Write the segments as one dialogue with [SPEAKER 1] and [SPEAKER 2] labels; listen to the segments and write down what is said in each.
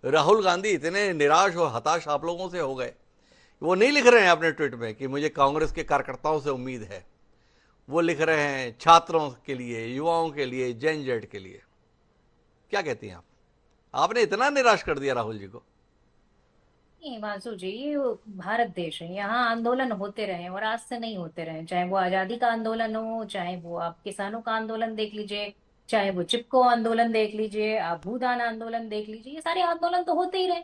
[SPEAKER 1] राहुल गांधी इतने निराश और हताश आप लोगों से हो गए, वो नहीं लिख रहे हैं अपने ट्वीट में कि मुझे कांग्रेस के कार्यकर्ताओं से उम्मीद है। वो लिख रहे हैं छात्रों के लिए, युवाओं के लिए, जेन जेड के लिए। क्या कहती हैं आप? आपने इतना निराश कर दिया राहुल जी को।
[SPEAKER 2] नहीं हिमांशु जी, ये वो भारत देश है, यहाँ आंदोलन होते रहे और आज से नहीं होते रहे। चाहे वो आजादी का आंदोलन हो, चाहे वो आप किसानों का आंदोलन देख लीजिए, चाहे वो चिपको आंदोलन देख लीजिए, आप भूदान आंदोलन देख लीजिए, ये सारे आंदोलन तो होते ही रहे।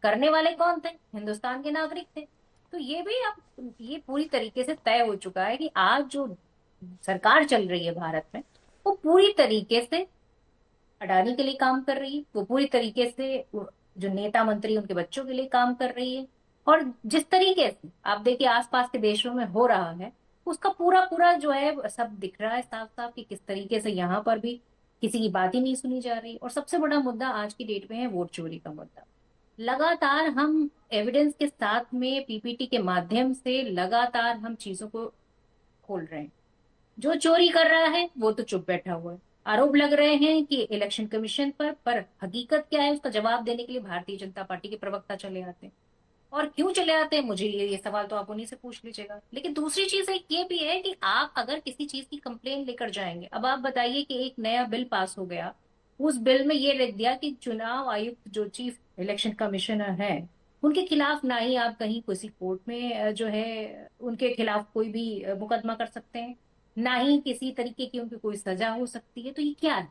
[SPEAKER 2] करने वाले कौन थे? हिंदुस्तान के नागरिक थे। तो ये भी अब ये पूरी तरीके से तय हो चुका है कि आज जो सरकार चल रही है भारत में, वो पूरी तरीके से अडानी के लिए काम कर रही है, वो पूरी तरीके से जो नेता मंत्री उनके बच्चों के लिए काम कर रही है। और जिस तरीके से आप देखिए आसपास के देशों में हो रहा है, उसका पूरा पूरा जो है सब दिख रहा है साफ साफ कि किस तरीके से यहाँ पर भी किसी की बात ही नहीं सुनी जा रही। और सबसे बड़ा मुद्दा आज की डेट में है वोट चोरी का मुद्दा। लगातार हम एविडेंस के साथ में पीपीटी के माध्यम से लगातार हम चीजों को खोल रहे हैं। जो चोरी कर रहा है वो तो चुप बैठा हुआ है। आरोप लग रहे हैं कि इलेक्शन कमीशन पर हकीकत क्या है उसका जवाब देने के लिए भारतीय जनता पार्टी के प्रवक्ता चले आते हैं। और क्यों चले आते हैं, मुझे ये सवाल तो आप उन्हीं से पूछ लीजिएगा। लेकिन दूसरी चीज एक ये भी है कि आप अगर किसी चीज की कंप्लेन लेकर जाएंगे, अब आप बताइए कि एक नया बिल पास हो गया, उस बिल में ये लिख दिया कि चुनाव आयुक्त जो चीफ इलेक्शन कमिश्नर है, उनके खिलाफ ना ही आप कहीं किसी कोर्ट में जो है उनके खिलाफ कोई भी मुकदमा कर सकते हैं, ना ही किसी तरीके की उनकी कोई सजा हो सकती है। तो ये क्या है?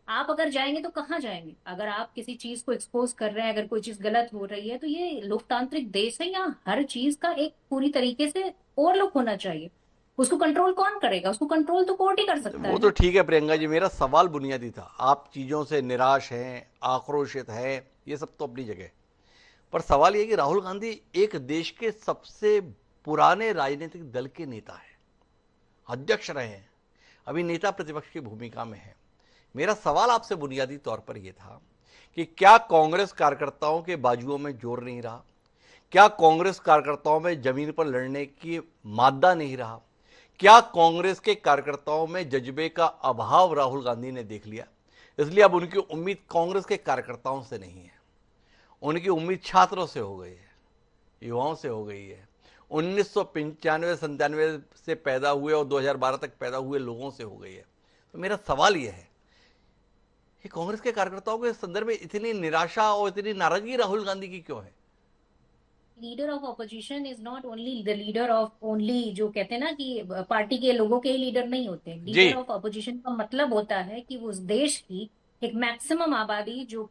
[SPEAKER 2] आप अगर जाएंगे तो कहाँ जाएंगे? अगर आप किसी चीज को एक्सपोज कर रहे हैं, अगर कोई चीज गलत हो रही है, तो ये लोकतांत्रिक देश है, यहाँ हर चीज का एक पूरी तरीके से ओवरलुक होना चाहिए। उसको कंट्रोल कौन करेगा? उसको कंट्रोल तो कोर्ट ही कर सकता
[SPEAKER 1] वो
[SPEAKER 2] है
[SPEAKER 1] तो
[SPEAKER 2] ना।
[SPEAKER 1] ठीक है प्रियंका जी, मेरा सवाल बुनियादी था। आप चीज़ों से निराश हैं, आक्रोशित हैं, ये सब तो अपनी जगह। पर सवाल ये कि राहुल गांधी एक देश के सबसे पुराने राजनीतिक दल के नेता हैं, अध्यक्ष रहे हैं, अभी नेता प्रतिपक्ष की भूमिका में है। मेरा सवाल आपसे बुनियादी तौर पर यह था कि क्या कांग्रेस कार्यकर्ताओं के बाजुओं में जोर नहीं रहा? क्या कांग्रेस कार्यकर्ताओं में जमीन पर लड़ने की मादा नहीं रहा? क्या कांग्रेस के कार्यकर्ताओं में जज्बे का अभाव राहुल गांधी ने देख लिया, इसलिए अब उनकी उम्मीद कांग्रेस के कार्यकर्ताओं से नहीं है, उनकी उम्मीद छात्रों से हो गई है, युवाओं से हो गई है, 1995-97 से पैदा हुए और 2012 तक पैदा हुए लोगों से हो गई है। तो मेरा सवाल यह है कि कांग्रेस के कार्यकर्ताओं के संदर्भ में इतनी निराशा और इतनी नाराजगी राहुल गांधी की क्यों है?
[SPEAKER 2] Leader of opposition is not only the leader of only, जो कहते हैं ना कि पार्टी के लोगों के ही लीडर नहीं होते।
[SPEAKER 1] जी।
[SPEAKER 2] लीडर ऑफ ऑपोजिशन का मतलब होता है कि उस देश की एक मैक्सिमम आबादी जो